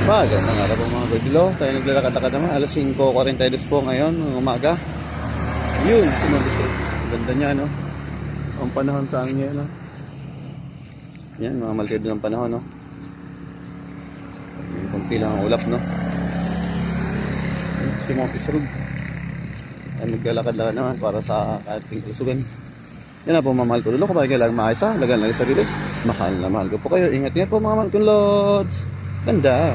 Magandang araw po mga kabilo. Tayo naglalakad-lakad naman. Alas 5:42 po ngayon, ng umaga. Yun, sinubos. Ganda niya, no? Ang panahon sa amin ngayon, no? Yan, mga malkid ng panahon, no? Yung kunti lang ang ulap, no? Si Montes Road. Tayo naglalakad-lakad naman para sa ating kalusugan. Yan na po mga mahal ko lolo. Kapag kailangan maayos, lagan lang sa sarili. Mahal na mahal ko po kayo. Ingat-ingat po mga mahal ko lods. Ganda.